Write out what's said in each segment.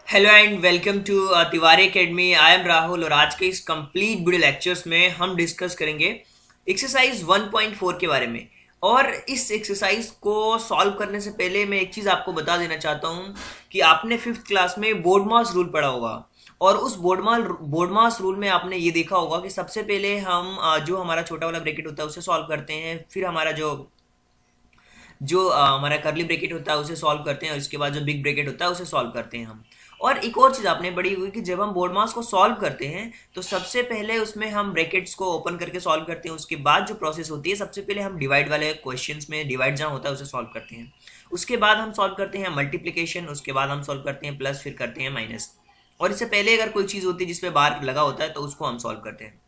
Hello and welcome to Tiwari academy. I am Rahul और आज के इस कंप्लीट वीडियो लेक्चर्स में हम डिस्कस करेंगे एक्सरसाइज 1.4 के बारे में। और इस एक्सरसाइज को सॉल्व करने से पहले मैं एक चीज़ आपको बता देना चाहता हूँ कि आपने फिफ्थ क्लास में बोर्ड मास रूल पढ़ा होगा। और उस बोर्ड मास रूल में आपने ये देखा होगा कि सबसे पहले हम जो हमारा छोटा वाला ब्रैकेट होता है उसे सॉल्व करते हैं, फिर हमारा जो जो हमारा करली ब्रैकेट होता है उसे सॉल्व करते हैं और इसके बाद जो बिग ब्रैकेट होता है उसे सॉल्व करते हैं हम। और एक और चीज़ आपने पढ़ी हुई कि जब हम बोर्ड मास को सॉल्व करते हैं तो सबसे पहले उसमें हम ब्रैकेट्स को ओपन करके सॉल्व करते हैं। उसके बाद जो प्रोसेस होती है सबसे पहले हम डिवाइड वाले क्वेश्चंस में डिवाइड जहाँ होता है उसे सॉल्व करते हैं। उसके बाद हम सॉल्व करते हैं मल्टीप्लीकेशन, उसके बाद हम सॉल्व करते हैं प्लस, फिर करते हैं माइनस। और इससे पहले अगर कोई चीज़ होती है जिसपे बार लगा होता है तो उसको हम सॉल्व करते हैं।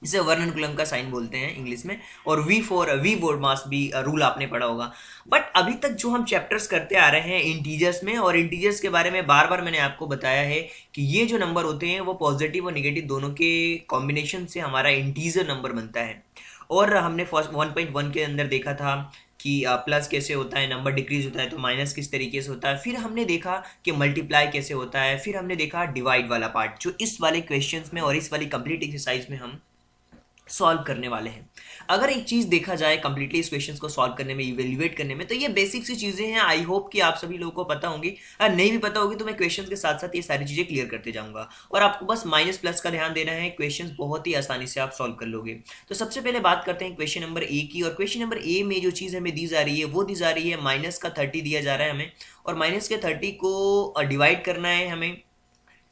इसे वर्णनुक्रम का साइन बोलते हैं इंग्लिश में। और वी बोर्ड मास भी रूल आपने पढ़ा होगा। बट अभी तक जो हम चैप्टर्स करते आ रहे हैं इंटीजर्स में, और इंटीजर्स के बारे में बार बार मैंने आपको बताया है कि ये जो नंबर होते हैं वो पॉजिटिव और निगेटिव दोनों के कॉम्बिनेशन से हमारा इंटीजर नंबर बनता है। और हमने फर्स्ट 1.1 के अंदर देखा था कि प्लस कैसे होता है, नंबर डिक्रीज होता है तो माइनस किस तरीके से होता है। फिर हमने देखा कि मल्टीप्लाई कैसे होता है। फिर हमने देखा डिवाइड वाला पार्ट जो इस वाले क्वेश्चंस में और इस वाली कंप्लीट एक्सरसाइज में हम सॉल्व करने वाले हैं। अगर एक चीज देखा जाए कंप्लीटली इस क्वेश्चंस को सॉल्व करने में, इवेल्युएट करने में, तो ये बेसिक सी चीजें हैं। आई होप कि आप सभी लोगों को पता होंगी। अगर नहीं भी पता होगी तो मैं क्वेश्चंस के साथ साथ ये सारी चीजें क्लियर करते जाऊंगा और आपको बस माइनस प्लस का ध्यान देना है। क्वेश्चंस बहुत ही आसानी से आप सॉल्व कर लोगे। तो सबसे पहले बात करते हैं क्वेश्चन नंबर ए की। और क्वेश्चन नंबर ए में जो चीज हमें दी जा रही है वो दी जा रही है माइनस का 30 दिया जा रहा है हमें। और माइनस के 30 को डिवाइड करना है हमें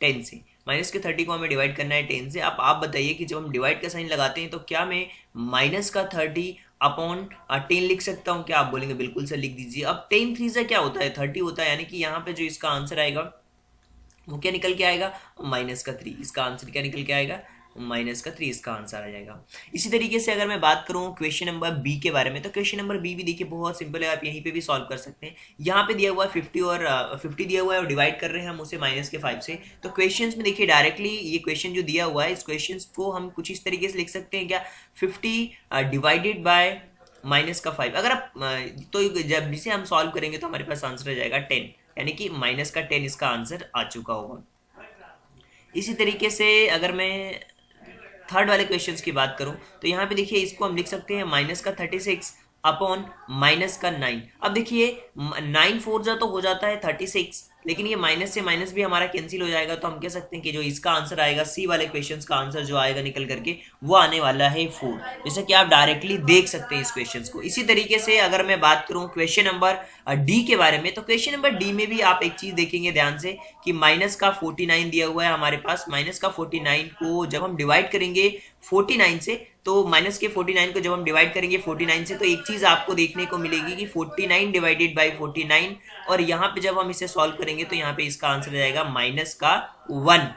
10 से। माइनस के 30 को हमें डिवाइड करना है 10 से। अब आप बताइए कि जब हम डिवाइड का साइन लगाते हैं तो क्या मैं माइनस का 30 अपॉन 10 लिख सकता हूँ? क्या आप बोलेंगे बिल्कुल सर लिख दीजिए। अब 10 थ्री से क्या होता है 30 होता है, यानी कि यहाँ पे जो इसका आंसर आएगा वो क्या निकल के आएगा माइनस का 3। इसका आंसर क्या निकल के आएगा माइनस का 3 इसका आंसर आ जाएगा। इसी तरीके से अगर मैं बात करूं क्वेश्चन नंबर बी के बारे में तो क्वेश्चन नंबर बी भी देखिए बहुत सिंपल है, आप यहीं पे भी सॉल्व कर सकते हैं। यहाँ पे दिया हुआ है 50 और 50 दिया हुआ है और डिवाइड कर रहे हैं हम उसे माइनस के 5 से। तो क्वेश्चन में देखिए डायरेक्टली ये क्वेश्चन जो दिया हुआ है इस क्वेश्चन को हम कुछ इस तरीके से लिख सकते हैं क्या, 50 डिवाइडेड बाय माइनस का 5। अगर आप तो जब इसे हम सॉल्व करेंगे तो हमारे पास आंसर आ जाएगा 10, यानी कि माइनस का 10 इसका आंसर आ चुका होगा। इसी तरीके से अगर मैं थर्ड वाले क्वेश्चंस की बात करूं तो यहाँ पे देखिए इसको हम लिख सकते हैं माइनस का 36 अपॉन माइनस का 9। अब देखिए 9 फोर जा तो हो जाता है 36, लेकिन ये माइनस से माइनस भी हमारा कैंसिल हो जाएगा। तो हम कह सकते हैं कि जो इसका आंसर आएगा सी वाले क्वेश्चंस का आंसर जो आएगा निकल करके वो आने वाला है 4, जैसे कि आप डायरेक्टली देख सकते हैं इस क्वेश्चंस को। इसी तरीके से अगर मैं बात करूं क्वेश्चन नंबर डी के बारे में तो क्वेश्चन नंबर डी में भी आप एक चीज देखेंगे ध्यान से कि माइनस का 49 दिया हुआ है हमारे पास। माइनस का 49 को जब हम डिवाइड करेंगे 49 से, तो माइनस के 49 को जब हम डिवाइड करेंगे 49 से तो एक चीज आपको देखने को मिलेगी कि 49 डिवाइडेड बाय 49। और यहाँ पे जब हम इसे सॉल्व करेंगे तो यहाँ पे इसका आंसर आ जाएगा माइनस का 1।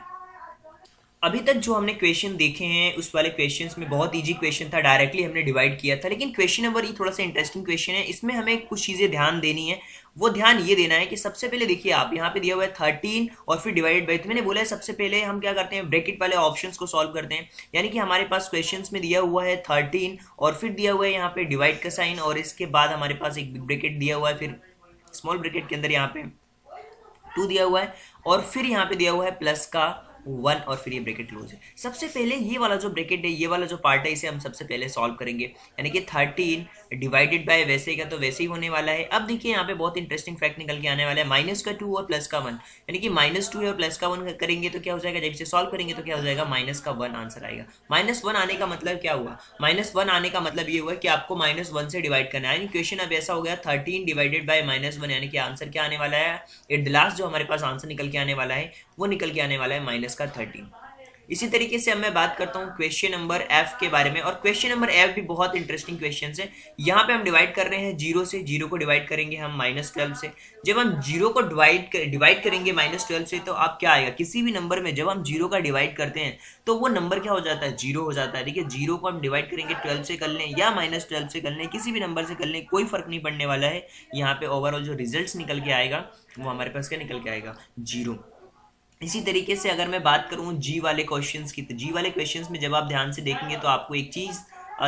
अभी तक जो हमने क्वेश्चन देखे हैं उस वाले क्वेश्चंस में बहुत इजी क्वेश्चन था, डायरेक्टली हमने डिवाइड किया था। लेकिन क्वेश्चन नंबर ये थोड़ा सा इंटरेस्टिंग क्वेश्चन है, इसमें हमें कुछ चीजें ध्यान देनी है। वो ध्यान ये देना है कि सबसे पहले देखिए आप यहाँ पे दिया हुआ है 13 और फिर डिवाइडेड बाई। तो मैंने बोला है सबसे पहले हम क्या करते हैं ब्रैकेट वाले ऑप्शंस को सॉल्व करते हैं। यानी कि हमारे पास क्वेश्चंस में दिया हुआ है 13 और फिर दिया हुआ है यहाँ पे डिवाइड का साइन, और इसके बाद हमारे पास एक बिग ब्रैकेट दिया हुआ है, फिर स्मॉल ब्रैकेट के अंदर यहाँ पे 2 दिया हुआ है, और फिर यहाँ पे दिया हुआ है प्लस का 1 और फिर ये ब्रैकेट क्लोज है। सबसे पहले ये वाला जो ब्रैकेट है, ये वाला जो पार्ट है, इसे हम सबसे पहले सॉल्व करेंगे। यानी कि 13 डिवाइडेड बाय वैसे का तो वैसे ही होने वाला है। अब देखिए यहाँ पे बहुत इंटरेस्टिंग फैक्ट निकल के आने वाला है, माइनस का 2 और प्लस का 1। यानी कि माइनस 2 और प्लस का 1 करेंगे तो क्या हो जाएगा, जब इसे सॉल्व करेंगे तो क्या हो जाएगा माइनस का 1 आंसर आएगा। माइनस 1 आने का मतलब क्या हुआ, माइनस 1 आने का मतलब ये हुआ कि आपको माइनस 1 से डिवाइड करना है। यानी क्वेश्चन अब ऐसा हो गया 13 डिवाइडेड बाय माइनस 1, यानी कि आंसर क्या आने वाला है, एट द लास्ट जो हमारे पास आंसर निकल के आने वाला है वो निकल के आने वाला है माइनस का 13। इसी तरीके से अब मैं बात करता हूँ क्वेश्चन नंबर एफ के बारे में। और क्वेश्चन नंबर एफ भी बहुत इंटरेस्टिंग क्वेश्चन है। यहाँ पे हम डिवाइड कर रहे हैं 0 से, 0 को डिवाइड करेंगे हम -12 से। जब हम 0 को डिवाइड करेंगे -12 से तो आप क्या आएगा, किसी भी नंबर में जब हम 0 का डिवाइड करते हैं तो वो नंबर क्या हो जाता है 0 हो जाता है। देखिए 0 को हम डिवाइड करेंगे 12 से कर लें या -12 से कर लें, किसी भी नंबर से कर लें, कोई फर्क नहीं पड़ने वाला है। यहाँ पे ओवरऑल जो रिजल्ट निकल के आएगा वो हमारे पास क्या निकल के आएगा 0। इसी तरीके से अगर मैं बात करूं जी वाले क्वेश्चंस की, तो जी वाले क्वेश्चंस में जब आप ध्यान से देखेंगे तो आपको एक चीज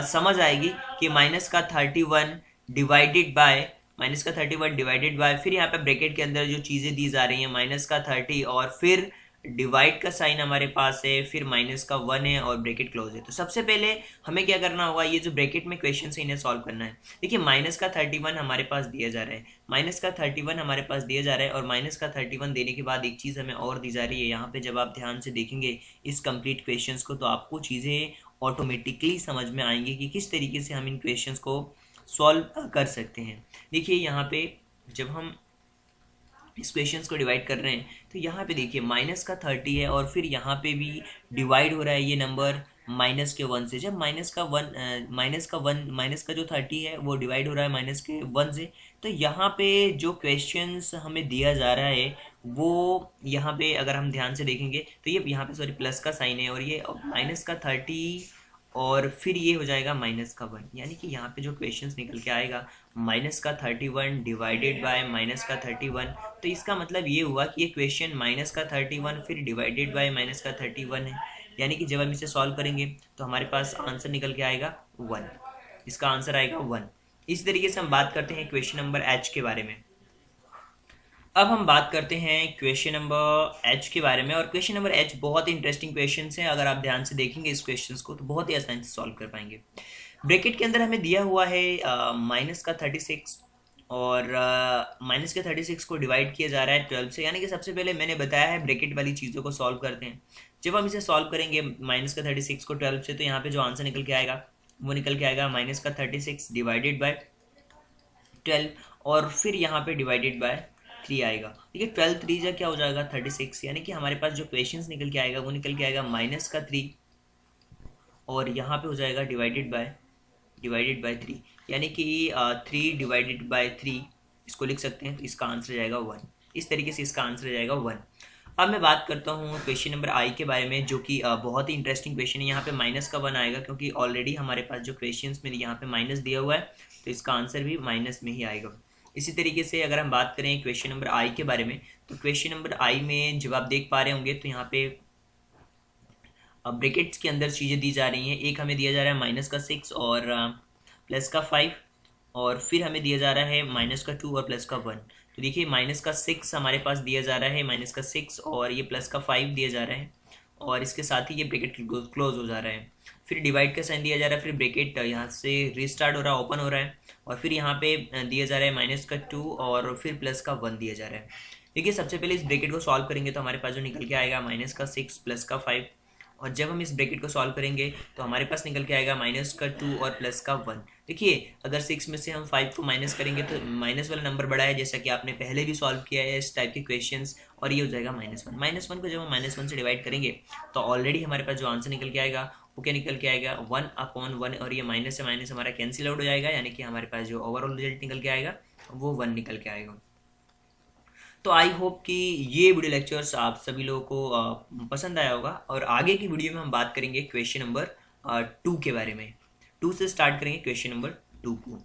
समझ आएगी कि माइनस का 31 डिवाइडेड बाय माइनस का 31 डिवाइडेड बाय, फिर यहाँ पे ब्रैकेट के अंदर जो चीज़ें दी जा रही हैं माइनस का 30 और फिर डिवाइड का साइन हमारे पास है, फिर माइनस का 1 है और ब्रैकेट क्लोज है। तो सबसे पहले हमें क्या करना होगा, ये जो ब्रैकेट में क्वेश्चन है इन्हें सॉल्व करना है। देखिए माइनस का 31 हमारे पास दिया जा रहा है, माइनस का 31 हमारे पास दिया जा रहा है और माइनस का 31 देने के बाद एक चीज़ हमें और दी जा रही है यहाँ पे। जब आप ध्यान से देखेंगे इस कंप्लीट क्वेश्चंस को तो आपको चीज़ें ऑटोमेटिकली समझ में आएंगी कि किस तरीके से हम इन क्वेश्चंस को सॉल्व कर सकते हैं। देखिए यहाँ पे जब हम इस क्वेश्चंस को डिवाइड कर रहे हैं तो यहाँ पे देखिए माइनस का 30 है और फिर यहाँ पे भी डिवाइड हो रहा है ये नंबर माइनस के 1 से। जब माइनस का जो 30 है वो डिवाइड हो रहा है माइनस के 1 से, तो यहाँ पे जो क्वेश्चंस हमें दिया जा रहा है वो यहाँ पे अगर हम ध्यान से देखेंगे तो ये यहाँ पे सॉरी प्लस का साइन है और ये माइनस का 30 और फिर ये हो जाएगा माइनस का 1, यानी कि यहाँ पे जो क्वेश्चंस निकल के आएगा माइनस का 31 डिवाइडेड बाय माइनस का 31। तो इसका मतलब ये हुआ कि ये क्वेश्चन माइनस का 31 फिर डिवाइडेड बाय माइनस का 31 है, यानी कि जब हम इसे सॉल्व करेंगे तो हमारे पास आंसर निकल के आएगा 1। इसका आंसर आएगा 1। इस तरीके से हम बात करते हैं क्वेश्चन नंबर एच के बारे में। अब हम बात करते हैं क्वेश्चन नंबर एच के बारे में और क्वेश्चन नंबर एच बहुत ही इंटरेस्टिंग क्वेश्चन है। अगर आप ध्यान से देखेंगे इस क्वेश्चन को तो बहुत ही आसानी से सॉल्व कर पाएंगे। ब्रैकेट के अंदर हमें दिया हुआ है माइनस का 36 और माइनस के 36 को डिवाइड किया जा रहा है 12 से, यानी कि सबसे पहले मैंने बताया है ब्रैकेट वाली चीज़ों को सॉल्व करते हैं। जब हम इसे सॉल्व करेंगे माइनस का 36 को 12 से तो यहाँ पे जो आंसर निकल के आएगा वो निकल के आएगा माइनस का 36 डिवाइडेड बाय 12 और फिर यहाँ पे डिवाइडेड बाय 3 आएगा। ठीक है, 12 3 जा क्या हो जाएगा 36, यानी कि हमारे पास जो क्वेश्चंस निकल के आएगा वो निकल के आएगा माइनस का 3 और यहाँ पे हो जाएगा डिवाइडेड बाय 3, यानी कि 3 डिवाइडेड बाय 3 इसको लिख सकते हैं। तो इसका आंसर जाएगा 1। इस तरीके से इसका आंसर जाएगा 1। अब मैं बात करता हूँ क्वेश्चन नंबर आई के बारे में, जो कि बहुत ही इंटरेस्टिंग क्वेश्चन है। यहाँ पे माइनस का 1 आएगा क्योंकि ऑलरेडी हमारे पास जो क्वेश्चन में यहाँ पे माइनस दिया हुआ है तो इसका आंसर भी माइनस में ही आएगा। इसी तरीके से अगर हम बात करें क्वेश्चन नंबर आई के बारे में तो क्वेश्चन नंबर आई में जब आप देख पा रहे होंगे तो यहाँ पे ब्रैकेट्स के अंदर चीज़ें दी जा रही हैं। एक हमें दिया जा रहा है माइनस का 6 और प्लस का 5 और फिर हमें दिया जा रहा है माइनस का 2 और प्लस का 1। तो देखिए माइनस का 6 हमारे पास दिया जा रहा है, माइनस का 6 और ये प्लस का 5 दिया जा रहा है और इसके साथ ही ये ब्रैकेट क्लोज हो जा रहा है। फिर डिवाइड का साइन दिया जा रहा है, फिर ब्रैकेट यहाँ से रीस्टार्ट हो रहा है, ओपन हो रहा है और फिर यहाँ पे दिया जा रहा है माइनस का 2 और फिर प्लस का 1 दिया जा रहा है। देखिए सबसे पहले इस ब्रैकेट को सॉल्व करेंगे तो हमारे पास जो निकल के आएगा माइनस का 6 प्लस का 5 और जब हम इस ब्रैकेट को सॉल्व करेंगे तो हमारे पास निकल के आएगा माइनस का 2 और प्लस का 1। देखिए अगर 6 में से हम 5 को माइनस करेंगे तो माइनस वाला नंबर बड़ा है, जैसा कि आपने पहले भी सॉल्व किया है इस टाइप के क्वेश्चंस, और ये हो जाएगा -1। -1 को जब हम -1 से डिवाइड करेंगे तो ऑलरेडी हमारे पास जो आंसर निकल के आएगा वो क्या निकल के आएगा 1/1 और ये माइनस से माइनस हमारा कैंसिल आउट हो जाएगा, यानी कि हमारे पास जो ओवरऑल रिजल्ट निकल के आएगा वो 1 निकल के आएगा। तो आई होप कि ये वीडियो लेक्चर्स आप सभी लोगों को पसंद आया होगा और आगे की वीडियो में हम बात करेंगे क्वेश्चन नंबर 2 के बारे में। 2 से स्टार्ट करेंगे क्वेश्चन नंबर 2 को।